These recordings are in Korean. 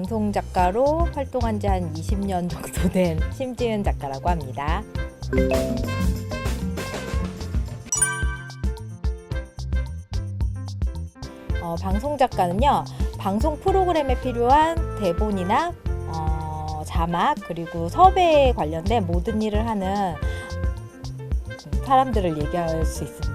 방송 작가로 활동한 지 한 20년 정도 된 심지은 작가라고 합니다. 방송 작가는요, 방송 프로그램에 필요한 대본이나 자막 그리고 섭외에 관련된 모든 일을 하는 사람들을 얘기할 수 있습니다.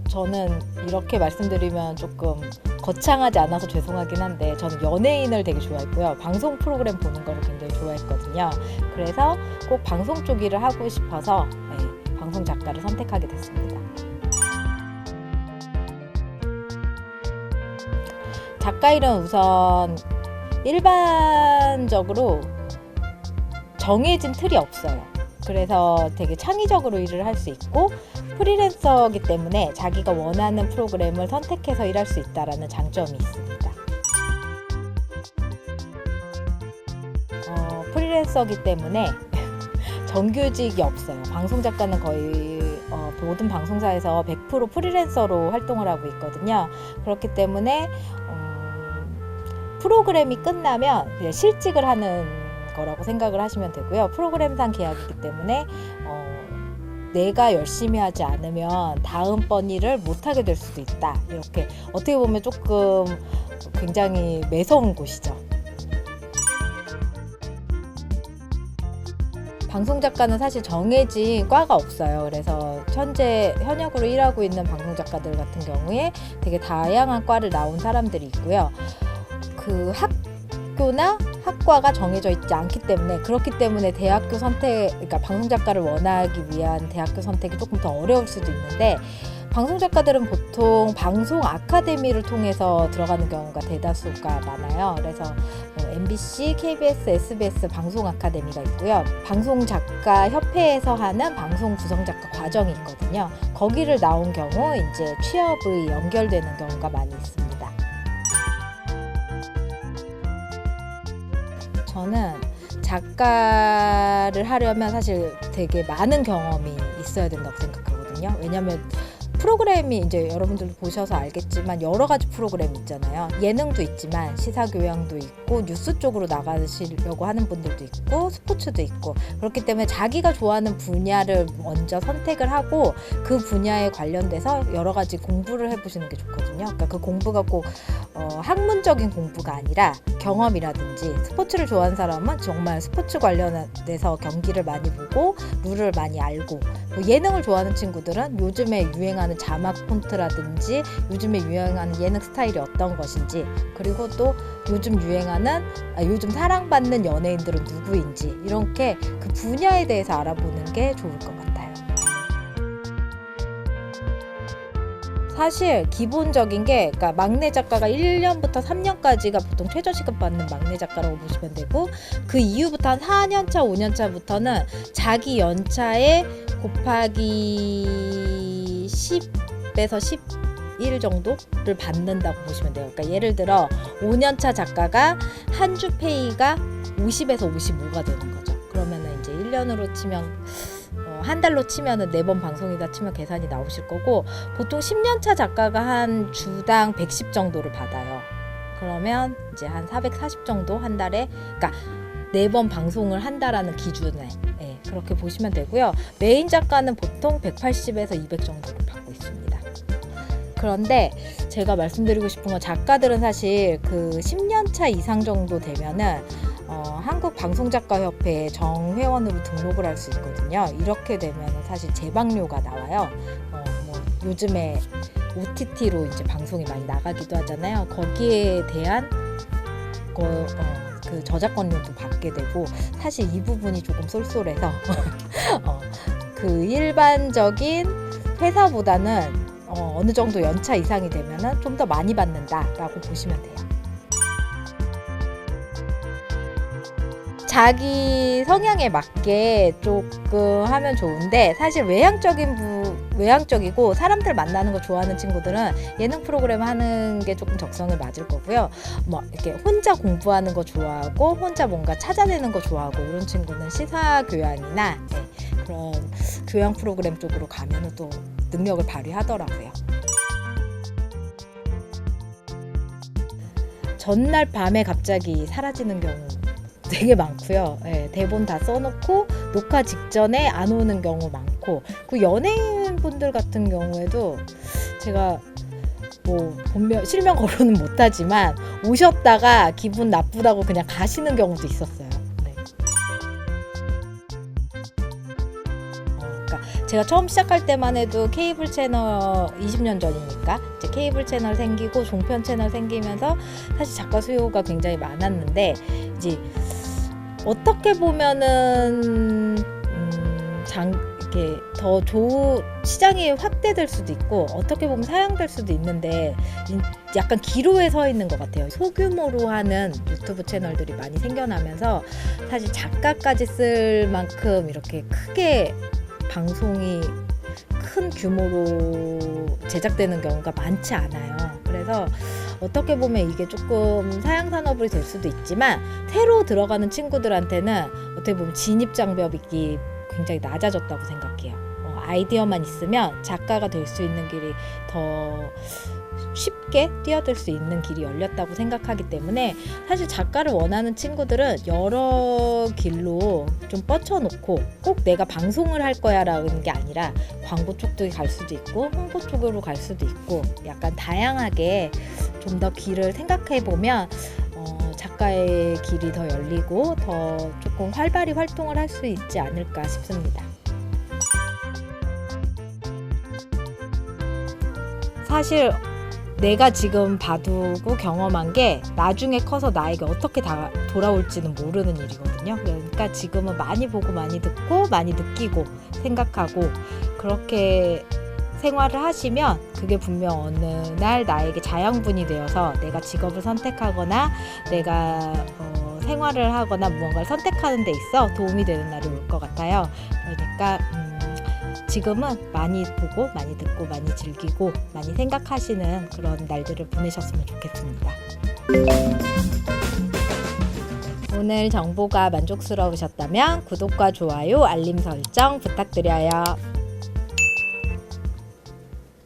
저는 이렇게 말씀드리면 조금 거창하지 않아서 죄송하긴 한데, 저는 연예인을 되게 좋아했고요. 방송 프로그램 보는 거를 굉장히 좋아했거든요. 그래서 꼭 방송 쪽 일을 하고 싶어서 방송 작가를 선택하게 됐습니다. 작가 일은 우선 일반적으로 정해진 틀이 없어요. 그래서 되게 창의적으로 일을 할 수 있고, 프리랜서이기 때문에 자기가 원하는 프로그램을 선택해서 일할 수 있다는 장점이 있습니다. 프리랜서이기 때문에 정규직이 없어요. 방송 작가는 거의 모든 방송사에서 100% 프리랜서로 활동을 하고 있거든요. 그렇기 때문에 프로그램이 끝나면 그냥 실직을 하는 거라고 생각을 하시면 되고요. 프로그램상 계약이기 때문에 내가 열심히 하지 않으면 다음번 일을 못하게 될 수도 있다. 이렇게 어떻게 보면 조금 굉장히 매서운 곳이죠. 방송 작가는 사실 정해진 과가 없어요. 그래서 현역으로 일하고 있는 방송 작가들 같은 경우에 되게 다양한 과를 나온 사람들이 있고요. 그 학교나 학과가 정해져 있지 않기 때문에, 그렇기 때문에 대학교 선택, 그러니까 방송 작가를 원하기 위한 대학교 선택이 조금 더 어려울 수도 있는데, 방송 작가들은 보통 방송 아카데미를 통해서 들어가는 경우가 대다수가 많아요. 그래서 MBC, KBS, SBS 방송 아카데미가 있고요. 방송 작가 협회에서 하는 방송 구성 작가 과정이 있거든요. 거기를 나온 경우 이제 취업이 연결되는 경우가 많이 있습니다. 저는 작가를 하려면 사실 되게 많은 경험이 있어야 된다고 생각하거든요. 왜냐하면 프로그램이 이제 여러분들도 보셔서 알겠지만 여러 가지 프로그램이 있잖아요. 예능도 있지만 시사교양도 있고 뉴스 쪽으로 나가시려고 하는 분들도 있고 스포츠도 있고, 그렇기 때문에 자기가 좋아하는 분야를 먼저 선택을 하고 그 분야에 관련돼서 여러 가지 공부를 해보시는 게 좋거든요. 그러니까 그 공부가 꼭 학문적인 공부가 아니라 경험이라든지, 스포츠를 좋아하는 사람은 정말 스포츠 관련돼서 경기를 많이 보고 룰을 많이 알고, 예능을 좋아하는 친구들은 요즘에 유행하는 자막 폰트라든지 요즘에 유행하는 예능 스타일이 어떤 것인지, 그리고 또 요즘 요즘 사랑받는 연예인들은 누구인지, 이렇게 그 분야에 대해서 알아보는 게 좋을 것 같아요. 사실 기본적인 게, 그러니까 막내 작가가 1년부터 3년까지가 보통 최저시급 받는 막내 작가라고 보시면 되고, 그 이후부터 한 4년차, 5년차부터는 자기 연차에 곱하기 10에서 11 정도를 받는다고 보시면 돼요. 그러니까 예를 들어 5년차 작가가 한 주 페이가 50에서 55가 되는 거죠. 그러면은 이제 1년으로 치면 한 달로 치면은 4번 방송이다 치면 계산이 나오실 거고, 보통 10년차 작가가 한 주당 110 정도를 받아요. 그러면 이제 한 440 정도 한 달에, 그러니까 4번 방송을 한다라는 기준에 그렇게 보시면 되고요. 메인 작가는 보통 180에서 200 정도를 받고 있습니다. 그런데 제가 말씀드리고 싶은 건, 작가들은 사실 그 10년차 이상 정도 되면은 한국방송작가협회에 정회원으로 등록을 할 수 있거든요. 이렇게 되면 사실 제방료가 나와요. 요즘에 OTT로 이제 방송이 많이 나가기도 하잖아요. 거기에 대한 그 저작권료도 받게 되고, 사실 이 부분이 조금 쏠쏠해서 그 일반적인 회사보다는 어느 정도 연차 이상이 되면은 좀 더 많이 받는다라고 보시면 돼요. 자기 성향에 맞게 조금 하면 좋은데, 사실 외향적이고 사람들 만나는 거 좋아하는 친구들은 예능 프로그램 하는 게 조금 적성을 맞을 거고요. 이렇게 혼자 공부하는 거 좋아하고 혼자 뭔가 찾아내는 거 좋아하고, 이런 친구는 시사교양이나 그런 교양 프로그램 쪽으로 가면 또 능력을 발휘하더라고요. 전날 밤에 갑자기 사라지는 경우 되게 많고요. 예, 대본 다 써놓고 녹화 직전에 안 오는 경우 많고, 그 연예인분들 같은 경우에도 제가 뭐 본명 실명 거론은 못하지만 오셨다가 기분 나쁘다고 그냥 가시는 경우도 있었어요. 네. 그러니까 제가 처음 시작할 때만 해도 케이블 채널 20년 전이니까 이제 케이블 채널 생기고 종편 채널 생기면서 사실 작가 수요가 굉장히 많았는데, 이제 어떻게 보면은 이렇게 더 시장이 확대될 수도 있고 어떻게 보면 사양될 수도 있는데 약간 기로에 서 있는 것 같아요. 소규모로 하는 유튜브 채널들이 많이 생겨나면서 사실 작가까지 쓸 만큼 이렇게 크게 방송이 큰 규모로 제작되는 경우가 많지 않아요. 그래서 어떻게 보면 이게 조금 사양 산업이 될 수도 있지만, 새로 들어가는 친구들한테는 어떻게 보면 진입 장벽이 굉장히 낮아졌다고 생각해요. 아이디어만 있으면 작가가 될 수 있는 길이 더 쉽게 뛰어들 수 있는 길이 열렸다고 생각하기 때문에, 사실 작가를 원하는 친구들은 여러 길로 좀 뻗쳐놓고 꼭 내가 방송을 할 거야 라는 게 아니라 광고 쪽도 갈 수도 있고 홍보 쪽으로 갈 수도 있고, 약간 다양하게 좀 더 길을 생각해 보면 작가의 길이 더 열리고 더 조금 활발히 활동을 할 수 있지 않을까 싶습니다. 사실 내가 지금 봐두고 경험한 게 나중에 커서 나에게 어떻게 돌아올지는 모르는 일이거든요. 그러니까 지금은 많이 보고 많이 듣고 많이 느끼고 생각하고 그렇게 생활을 하시면 그게 분명 어느 날 나에게 자양분이 되어서 내가 직업을 선택하거나 내가 생활을 하거나 무언가를 선택하는 데 있어 도움이 되는 날이 올 것 같아요. 그러니까 지금은 많이 보고 많이 듣고 많이 즐기고 많이 생각하시는 그런 날들을 보내셨으면 좋겠습니다. 오늘 정보가 만족스러우셨다면 구독과 좋아요, 알림 설정 부탁드려요.